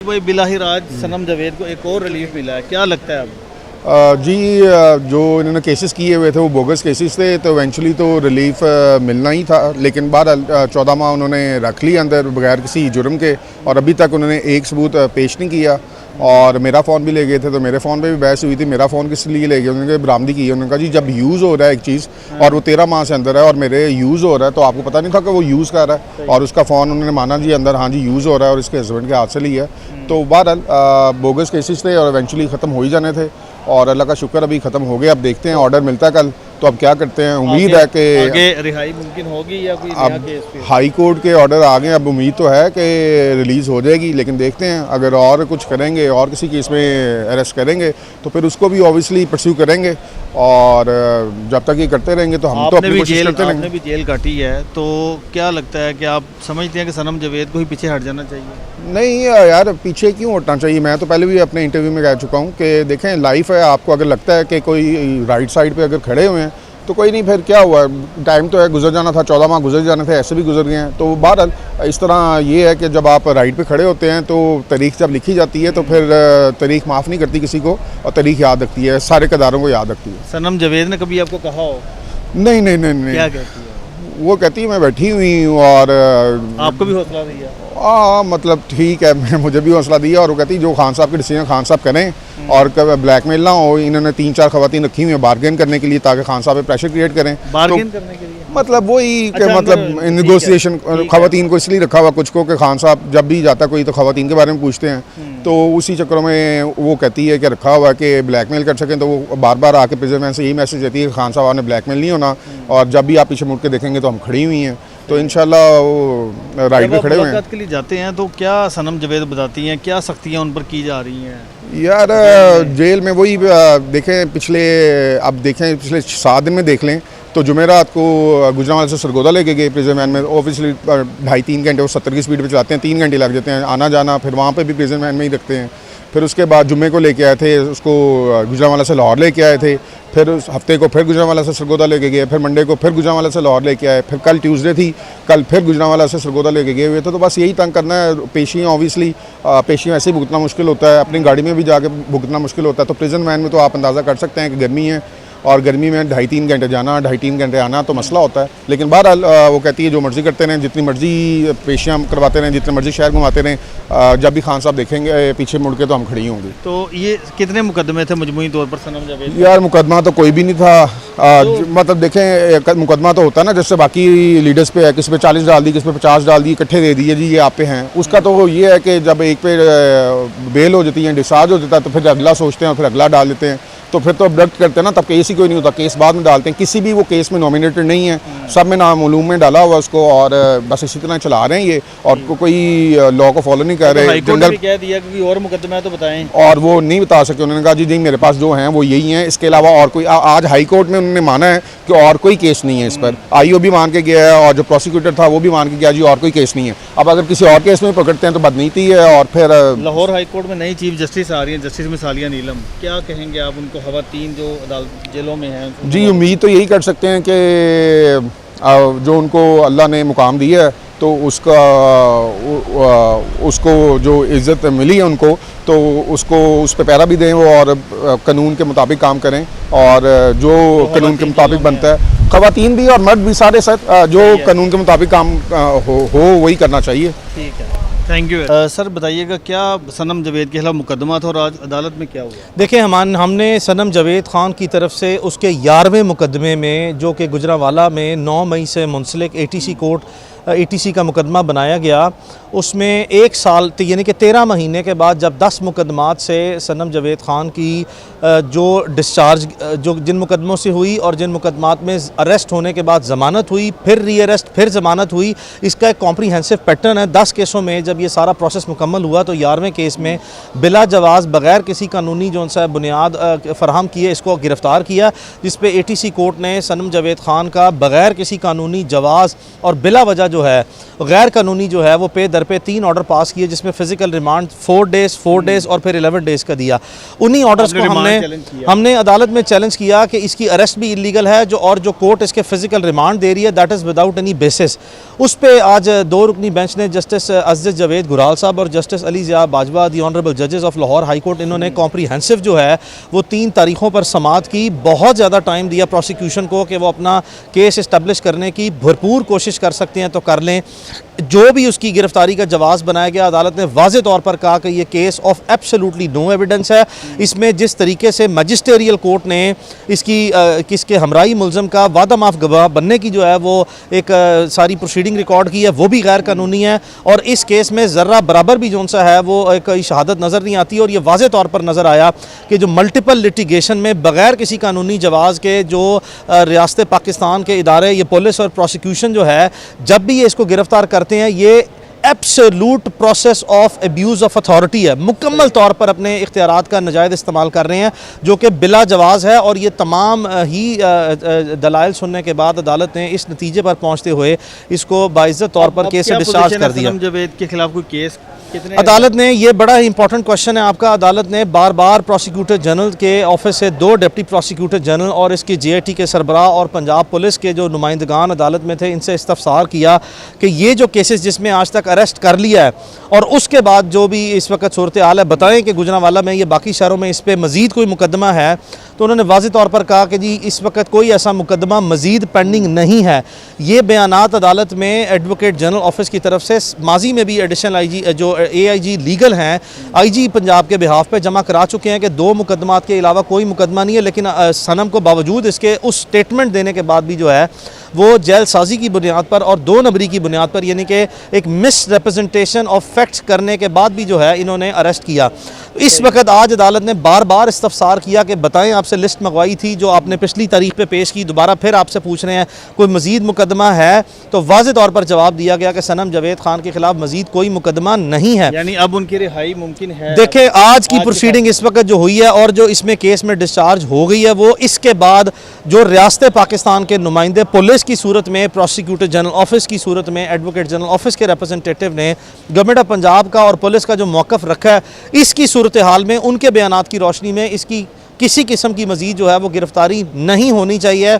भाई बिलाही राज सनम जावेद को एक और रिलीफ मिला है, क्या लगता है अब? जी, जो इन्होंने केसेस किए हुए थे वो बोगस केसेस थे, तो इवेंचुअली तो रिलीफ मिलना ही था, लेकिन बाद 14 माह उन्होंने रख लिया अंदर बगैर किसी जुर्म के, और अभी तक उन्होंने एक सबूत पेश नहीं किया। और मेरा फ़ोन भी ले गए थे, तो मेरे फ़ोन पे भी बहस हुई थी, मेरा फ़ोन किस लिए ले गए, उन्होंने बरामदी की है। उन्होंने कहा जी जब यूज़ हो रहा है एक चीज़ और वो 13 माह से अंदर है और मेरे यूज़ हो रहा है, तो आपको पता नहीं था कि वो यूज़ कर रहा है, और उसका फ़ोन उन्होंने माना जी अंदर, हाँ जी यूज़ हो रहा है और इसके हस्बैंड के हाथ से लिया। तो बहरहाल बोगस केसेस थे और इवेंचुअली ख़त्म हो ही जाने थे, और अल्लाह का शुक्र अभी ख़त्म हो गया। अब देखते हैं, ऑर्डर मिलता है कल, तो अब क्या करते हैं। उम्मीद है कि आगे रिहाई मुमकिन होगी या कोई नया केस पे? हाई कोर्ट के ऑर्डर आ गए, अब उम्मीद तो है कि रिलीज़ हो जाएगी, लेकिन देखते हैं अगर और कुछ करेंगे और किसी केस में अरेस्ट करेंगे तो फिर उसको भी ऑब्वियसली परस्यू करेंगे, और जब तक ये करते रहेंगे तो हम तो अपनी कोशिश करते रहेंगे। आपने भी जेल काटी है, तो क्या लगता है कि आप समझते हैं कि सनम जावेद को ही पीछे हट जाना चाहिए? नहीं यार, पीछे क्यों हटना चाहिए। मैं तो पहले भी अपने इंटरव्यू में कह चुका हूँ कि देखें लाइफ है, आपको अगर लगता है कि कोई राइट साइड पे अगर खड़े हुए हैं तो कोई नहीं, फिर क्या हुआ, टाइम तो है, गुजर जाना था, 14 माह गुजर जाने थे, ऐसे भी गुजर गए हैं। तो बहरहाल इस तरह ये है कि जब आप राइट पे खड़े होते हैं तो तारीख जब लिखी जाती है तो फिर तारीख माफ़ नहीं करती किसी को, और तारीख याद रखती है, सारे किरदारों को याद रखती है। सनम जावेद ने कभी आपको कहा हो? नहीं नहीं नहीं नहीं, क्या कहती है वो कहती है मैं बैठी हुई हूँ, और आपको भी हौसला दिया? हाँ मतलब ठीक है, मुझे भी हौसला दिया, और वो कहती जो खान साहब के डिसीजन खान साहब करें, और ब्लैकमेल ना हो। इन्होंने 3-4 खवातीन रखी हुई हैं बार्गेन करने के लिए, ताकि खान साहब पे प्रेशर क्रिएट करें। बार्गेन करने के लिए मतलब वही कि अच्छा, मतलब नेगोशिएशन खवातीन को इसलिए रखा हुआ कुछ को कि खान साहब जब भी जाता कोई तो खवातीन के बारे में पूछते हैं, तो उसी चक्करों में वो कहती है कि रखा हुआ है कि ब्लैकमेल कर सकें। तो वो बार बार आके प्रिजनमैन से यही मैसेज देती है कि खान साहब ने ब्लैकमेल नहीं होना, और जब भी आप पीछे मुड़ के देखेंगे तो हम खड़ी हुई हैं। तो इंशाल्लाह वो राइट पे खड़े हुए हैं। के लिए जाते हैं तो क्या सनम जावेद बताती हैं, क्या सख्तियाँ उन पर की जा रही हैं? यार जेल में वही देखें पिछले 7 दिन में देख लें तो जुमेरात को गुजरांवाला से सरगोदा लेके गए प्रिजन वैन में, ऑब्वियसली 2.5-3 घंटे वो 70 की स्पीड पे चलाते हैं, 3 घंटे लग जाते हैं आना जाना, फिर वहाँ पे भी प्रिजन वैन में ही रखते हैं। फिर उसके बाद जुम्मे को लेके आए थे, उसको गुजरांवाला से लाहौर लेके आए थे, फिर उस हफ्ते को फिर गुजरांवाला से सरगोदा लेके गए, फिर मंडे को फिर गुजरांवाला से लाहौर लेके आए, फिर कल ट्यूसडे थी, कल फिर गुजरांवाला से सरगोदा लेके गए हुए थे। तो बस यही तंग करना है। पेशियाँ ऑब्वियसली पेशियाँ ऐसे ही भुगतना मुश्किल होता है, अपनी गाड़ी में भी जाके भुगतना मुश्किल होता है। तो प्रिजन वैन में तो आप अंदाज़ा कर सकते हैं कि गर्मी है, और गर्मी में 2.5-3 घंटे जाना, 2.5-3 घंटे आना, तो मसला होता है। लेकिन बहरहाल वो कहती है जो मर्ज़ी करते रहें, जितनी मर्ज़ी पेशियाँ करवाते रहें, जितने मर्ज़ी शहर घुमाते रहें, जब भी खान साहब देखेंगे पीछे मुड़ के तो हम खड़ी होंगी। तो ये कितने मुकदमे थे मजमूई तौर पर सनम जावेद? यार मुकदमा तो कोई भी नहीं था। मतलब देखें मुकदमा तो होता है ना, जैसे बाकी लीडर्स पे है, किस पे 40 डाल दी, किस पे 50 डाल दी, इकट्ठे दे दिए जी ये आप पे हैं। उसका तो ये है कि जब एक पे बेल हो जाती है, डिस्चार्ज हो जाता है, तो फिर अगला सोचते हैं और फिर अगला डाल देते हैं, तो फिर तो अब्डक्ट करते हैं ना, तब केस ही कोई नहीं होता, केस बाद में डालते हैं। किसी भी वो केस में नॉमिनेटेड नहीं है, सब में नामालूम में डाला हुआ उसको, और बस इसी तरह चला रहे हैं ये, और कोई लॉ को फॉलो नहीं कर रहे। हाईकोर्ट ने भी कह दिया कि और मुकदमा है तो बताएं, और वो नहीं बता सके। उन्होंने कहा जी मेरे पास जो हैं वो यही हैं, इसके अलावा और कोई आज हाई कोर्ट में उन्होंने माना है कि और कोई केस नहीं है इस पर। आईओ भी मान के गया है, और जो प्रोसिक्यूटर था वो भी मान के गया जी और कोई केस नहीं है। अब अगर किसी और केस में पकड़ते हैं तो बदनीति है। और फिर लाहौर हाई कोर्ट में नई चीफ जस्टिस आ रही है, जस्टिस मिसालिया नीलम, क्या कहेंगे आप उनको? खवातीन जो जेलों में हैं जी, उम्मीद तो यही कर सकते हैं कि जो उनको अल्लाह ने मुकाम दिया है तो उसको जो इज़्ज़त मिली है उनको, तो उसको उस पर पैरा भी दें वो, और कानून के मुताबिक काम करें, और जो कानून के मुताबिक बनता है, ख़वातीन भी और मर्द भी सारे जो कानून के मुताबिक काम हो वही करना चाहिए। ठीक है, थैंक यू। सर बताइएगा क्या सनम जावेद के खिलाफ मुकदमा था और आज अदालत में क्या हुआ? देखिए हमने सनम जावेद ख़ान की तरफ से उसके 11वें मुकदमे में, जो कि गुजरांवाला में 9 मई से मुंसलिक ATC का मुकदमा बनाया गया, उसमें 1 साल यानी कि 13 महीने के बाद जब 10 मुकदमात से सनम जावेद ख़ान की जो डिस्चार्ज जो जिन मुकदमों से हुई और जिन मुकदमात में अरेस्ट होने के बाद ज़मानत हुई, फिर री अरेस्ट, फिर ज़मानत हुई, इसका एक कॉम्प्रीहेंसिव पैटर्न है। 10 केसों में जब ये सारा प्रोसेस मुकम्मल हुआ तो 11वें केस में बिला जवाज़ बग़ैर किसी कानूनी जो सा बुनियाद फ़राहम किए इसको गिरफ़्तार किया, जिस पे ATC कोर्ट ने सनम जावेद ख़ान का बग़ैर किसी कानूनी जवाज़ और बिला वजह जो है गैर कानूनी जो है वो पे दर पे 3 ऑर्डर पास किए, जिसमें फिजिकल रिमांड 4 डेज़ और फिर 11 डेज़ का दिया। उन्हीं ऑर्डर्स को हमने अदालत में चैलेंज किया कि इसकी अरेस्ट भी इलीगल है, जो कोर्ट इसके फिजिकल रिमांड दे रही है that is without any basis. उस पे आज 2 रुकनी बेंच ने जस्टिस अज़ीज़ जावेद गुराल साहब और justice Ali Zia Bajwa the honourable जजेस ऑफ लाहौर हाई कोर्ट, इन्होंने कॉम्प्रीहेंसिव जो है वो 3 तारीखों पर समाअत की। बहुत ज़्यादा टाइम दिया प्रोसिक्यूशन को कि वो अपना केस इस्टेब्लिश करने की भरपूर कोशिश कर सकते हैं तो कर लें। जो भी उसकी गिरफ्तारी का जवाज़ बनाया गया, अदालत ने वाज़े तौर पर कहा कि ये case of absolutely no evidence है। इसमें जिस तरीके से मजिस्टेरियल कोर्ट ने किसके हमराई मुलज़म का वादा माफ़ गवाह बनने की जो है वो एक सारी प्रोसीडिंग रिकॉर्ड की है, वो भी गैर कानूनी है। और इस केस में ज़र्रा बराबर भी जो सा है वो एक शहादत नज़र नहीं आती। और ये वाज़े तौर पर नज़र आया कि जो मल्टीपल लिटिगेशन में बग़ैर किसी कानूनी जवाज़ के जो रियासत पाकिस्तान के इदारे, ये पुलिस और प्रोसिक्यूशन जो है, जब भी ये इसको गिरफ़्तार करते हैं, ये absolute process of abuse of authority है। मुकम्मल तौर पर अपने इख्तियारात का नाजायज़ इस्तेमाल कर रहे हैं, जो कि बिला जवाज़ है। और ये तमाम ही दलाइल सुनने के बाद अदालत ने इस नतीजे पर पहुँचते हुए इसको बाइज़्ज़त तौर पर केस से डिस्चार्ज कर दिया। सनम जावेद के खिलाफ कोई केस अदालत ने, ये बड़ा इंपॉर्टेंट क्वेश्चन है आपका, अदालत ने बार बार प्रोसिक्यूटर जनरल के ऑफिस से 2 डिप्टी प्रोसिक्यूटर जनरल और इसके JIT के सरबराह और पंजाब पुलिस के जो नुमाइंदगान अदालत में थे, इनसे इस्तफसार किया कि ये जो केसेस जिसमें आज तक अरेस्ट कर लिया है और उसके बाद जो भी इस वक्त सूरत हाल है, बताएं कि गुजरांवाला में या बाकी शहरों में इस पर मज़ीद कोई मुकदमा है। तो उन्होंने वाज़े तौर पर कहा कि जी इस वक्त कोई ऐसा मुकदमा मज़ीद पेंडिंग नहीं है। ये बयानात अदालत में एडवोकेट जनरल ऑफिस की तरफ से माजी में भी एडिशनल IG जो AIG लीगल हैं, IG पंजाब के बिहाफ पे जमा करा चुके हैं कि 2 मुकदमात के अलावा कोई मुकदमा नहीं है। लेकिन सनम को बावजूद इसके उस स्टेटमेंट देने के बाद भी जो है वो जेल साजी की बुनियाद पर और 2 नंबरी की बुनियाद पर, यानी कि एक मिस रिप्रेजेंटेशन ऑफ फैक्ट्स करने के बाद भी जो है इन्होंने अरेस्ट किया। इस वक्त आज अदालत ने बार बार इस्तफसार किया कि बताएं, आपसे लिस्ट मंगवाई थी जो आपने पिछली तारीख पे पेश की, दोबारा फिर आपसे पूछ रहे हैं कोई मज़ीद मुकदमा है। तो वाज़े तौर पर जवाब दिया गया कि सनम जावेद खान के खिलाफ मज़ीद कोई मुकदमा नहीं है। यानी अब उनकी रिहाई मुमकिन है। देखें आज की प्रोसीडिंग इस वक्त जो हुई है और जो इसमें केस में डिस्चार्ज हो गई है, वो इसके बाद जो रियासत पाकिस्तान के नुमाइंदे पुलिस की सूरत में, प्रोसिक्यूटर जनरल ऑफिस की सूरत में, एडवोकेट जनरल ऑफिस के रिप्रेजेंटेटिव ने गवर्नमेंट ऑफ पंजाब का और पुलिस का जो मौक़िफ़ रखा है, इसकी सूरत हाल में उनके बयानात की रोशनी में इसकी किसी किस्म की मज़ीद जो है वो गिरफ़्तारी नहीं होनी चाहिए।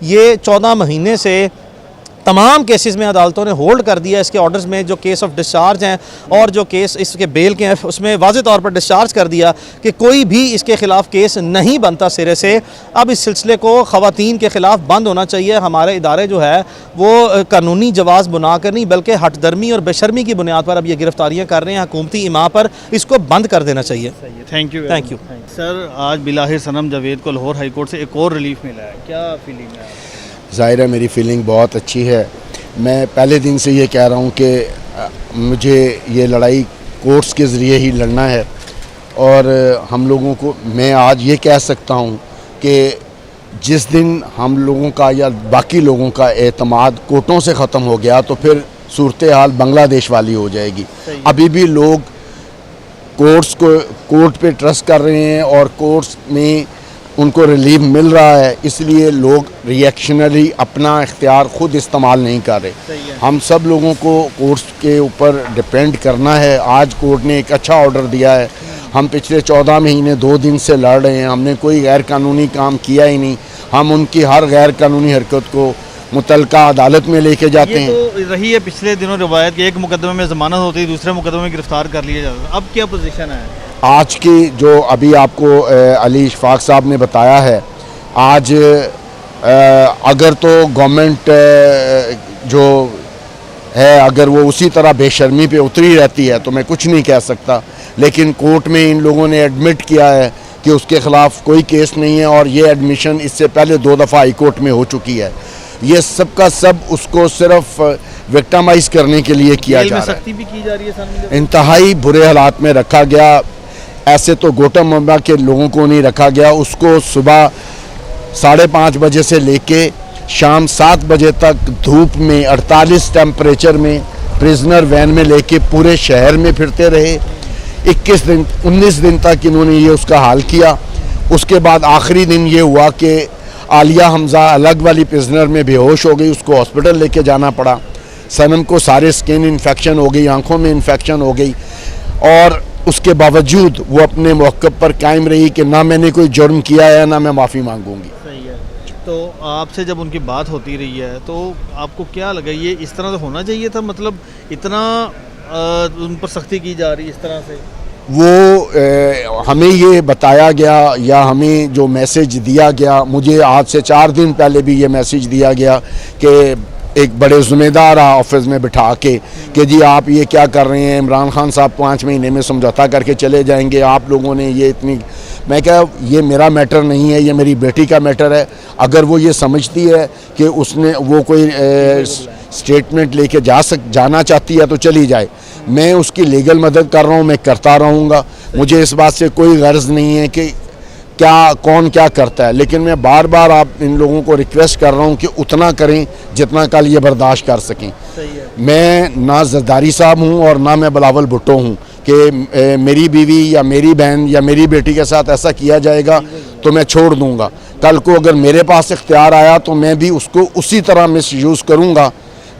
ये 14 महीने से तमाम केसेस में अदालतों ने होल्ड कर दिया इसके ऑर्डर्स में, जो केस ऑफ डिस्चार्ज हैं और जो केस इसके बेल के हैं उसमें वाज़े तौर पर डिस्चार्ज कर दिया कि कोई भी इसके ख़िलाफ़ केस नहीं बनता सिरे से। अब इस सिलसिले को ख़वातीन के ख़िलाफ़ बंद होना चाहिए। हमारे इदारे जो है वो कानूनी जवाज़ बना कर नहीं बल्कि हठधर्मी और बेशर्मी की बुनियाद पर अब ये गिरफ्तारियाँ कर रहे हैं हुकूमती इमा पर, इसको बंद कर देना चाहिए। Thank you. सर, आज बिलाहिर सनम जावेद को लाहौर हाई कोर्ट से एक और रिलीफ मिला है, क्या फीलिंग है? ज़ाहिर है मेरी फ़ीलिंग बहुत अच्छी है। मैं पहले दिन से ये कह रहा हूँ कि मुझे ये लड़ाई कोर्ट्स के ज़रिए ही लड़ना है। और हम लोगों को, मैं आज ये कह सकता हूँ कि जिस दिन हम लोगों का या बाकी लोगों का एतमाद कोर्टों से ख़त्म हो गया तो फिर सूरत हाल बांग्लादेश वाली हो जाएगी। अभी भी लोग कोर्ट पे ट्रस्ट कर रहे हैं और कोर्ट्स में उनको रिलीफ मिल रहा है, इसलिए लोग रिएक्शनरी अपना इख्तियार ख़ुद इस्तेमाल नहीं कर रहे। हम सब लोगों को कोर्ट्स के ऊपर डिपेंड करना है। आज कोर्ट ने एक अच्छा ऑर्डर दिया है। हम पिछले 14 महीने 2 दिन से लड़ रहे हैं, हमने कोई गैर कानूनी काम किया ही नहीं। हम उनकी हर गैर कानूनी हरकत को मुतलका अदालत में लेके जाते हैं। तो रही है पिछले दिनों रिवायत कि एक मुकदमे में ज़मानत होती है, दूसरे मुकदमे में गिरफ्तार कर लिया जाता है। अब क्या पोजीशन है? आज की जो अभी आपको अली इशफाक साहब ने बताया है, आज अगर तो गवर्नमेंट जो है अगर वो उसी तरह बेशर्मी पे उतरी रहती है तो मैं कुछ नहीं कह सकता, लेकिन कोर्ट में इन लोगों ने एडमिट किया है कि उसके ख़िलाफ़ कोई केस नहीं है और ये एडमिशन इससे पहले 2 दफ़ा हाई कोर्ट में हो चुकी है। ये सब का सब उसको सिर्फ विक्टिमाइज़ करने के लिए किया जा रहा है। सख्ती भी की जा रही है, इंतहाई बुरे हालात में रखा गया। ऐसे तो गोतम मुंबा के लोगों को नहीं रखा गया, उसको सुबह 5:30 बजे से लेके शाम 7 बजे तक धूप में 48 टेम्परेचर में प्रिजनर वैन में लेके पूरे शहर में फिरते रहे। 19 दिन तक इन्होंने ये उसका हाल किया। उसके बाद आखिरी दिन ये हुआ कि आलिया हमजा अलग वाली प्रिजनर में बेहोश हो गई, उसको हॉस्पिटल लेके जाना पड़ा। सनम को सारे स्किन इन्फेक्शन हो गई, आंखों में इन्फेक्शन हो गई, और उसके बावजूद वो अपने मौक़िफ़ पर कायम रही कि ना मैंने कोई जुर्म किया है, ना मैं माफ़ी मांगूंगी। सही है। तो आपसे जब उनकी बात होती रही है तो आपको क्या लगा, ये इस तरह से होना चाहिए था? मतलब इतना उन पर सख्ती की जा रही है इस तरह से? वो हमें ये बताया गया या हमें जो मैसेज दिया गया, मुझे आज से 4 दिन पहले भी ये मैसेज दिया गया कि एक बड़े ज़िम्मेदार ऑफिस में बिठा के कि जी आप ये क्या कर रहे हैं, इमरान खान साहब 5 महीने में समझौता करके चले जाएंगे, आप लोगों ने ये इतनी। मैं क्या, ये मेरा मैटर नहीं है, ये मेरी बेटी का मैटर है। अगर वो ये समझती है कि उसने वो कोई स्टेटमेंट लेके जाना चाहती है तो चली जाए, मैं उसकी लीगल मदद कर रहा हूँ, मैं करता रहूँगा। मुझे इस बात से कोई गर्ज नहीं है कि कौन क्या करता है, लेकिन मैं बार बार आप इन लोगों को रिक्वेस्ट कर रहा हूँ कि उतना करें जितना कल ये बर्दाश्त कर सकें। सही है। मैं ना जरदारी साहब हूँ और ना मैं बिलावल भुट्टो हूँ कि मेरी बीवी या मेरी बहन या मेरी बेटी के साथ ऐसा किया जाएगा तो मैं छोड़ दूँगा। कल को अगर मेरे पास इख्तियार आया तो मैं भी उसको उसी तरह मिसयूज़ करूँगा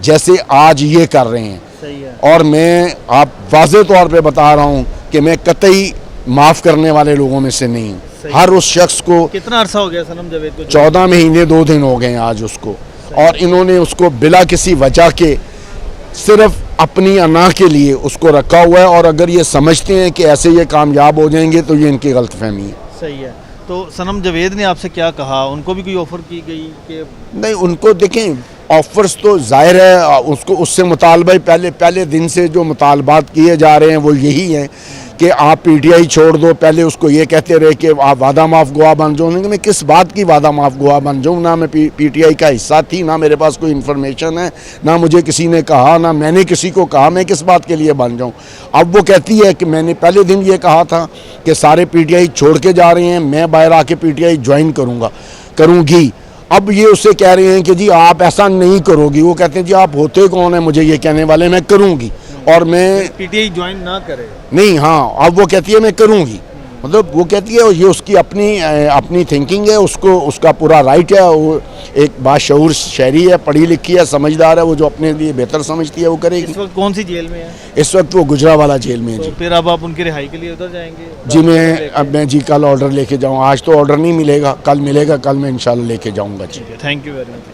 जैसे आज ये कर रहे हैं। सही है। और मैं आप वाज़े तौर पे बता रहा हूँ कि मैं कतई माफ़ करने वाले लोगों में से नहीं हूँ। हर उस शख्स को कितना अरसा हो गया सनम जावेद को? 14 महीने 2 दिन हो गए हैं आज उसको, और इन्होंने उसको बिला किसी वजह के सिर्फ अपनी अना के लिए उसको रखा हुआ है। और अगर ये समझते हैं कि ऐसे ये कामयाब हो जाएंगे तो ये इनकी गलतफहमी है। सही है। तो सनम जावेद ने आपसे क्या कहा? उनको भी कोई ऑफ़र की गई कि? नहीं, उनको देखें, ऑफर्स तो जाहिर है उसको उससे मुतालबा पहले दिन से जो मुतालबात किए जा रहे हैं वो यही हैं कि आप पीटीआई छोड़ दो। पहले उसको ये कहते रहे कि आप वादा माफ़ गवाह बन जाओ। मैं किस बात की वादा माफ़ गवाह बन जाऊँ? ना मैं पीटीआई का हिस्सा थी, ना मेरे पास कोई इन्फॉर्मेशन है, ना मुझे किसी ने कहा, ना मैंने किसी को कहा। मैं किस बात के लिए बन जाऊँ? अब वो कहती है कि मैंने पहले दिन ये कहा था कि सारे पीटीआई छोड़ के जा रहे हैं, मैं बाहर आके पीटीआई ज्वाइन करूँगी। अब ये उससे कह रहे हैं कि जी आप ऐसा नहीं करोगी। वो कहते हैं जी आप होते कौन है मुझे ये कहने वाले? मैं करूँगी, और मैं पीटीआई ज्वाइन ना करे। नहीं, हाँ, अब वो कहती है मैं करूँगी। मतलब वो कहती है, ये उसकी अपनी थिंकिंग है, उसका पूरा राइट है। वो एक बाशऊर शहरी है, पढ़ी लिखी है, समझदार है, वो जो अपने लिए बेहतर समझती है वो करेगी। इस वक्त कौन सी जेल में है? इस वक्त वो गुजरावाला जेल में है। तो जी फिर अब आप उनकी रिहाई के लिए उधर जाएंगे? जी मैं जी कल ऑर्डर लेके जाऊँ। आज तो ऑर्डर नहीं मिलेगा, कल मिलेगा, कल मैं इंशाल्लाह लेके जाऊँगा। जी थैंक यू वेरी मच।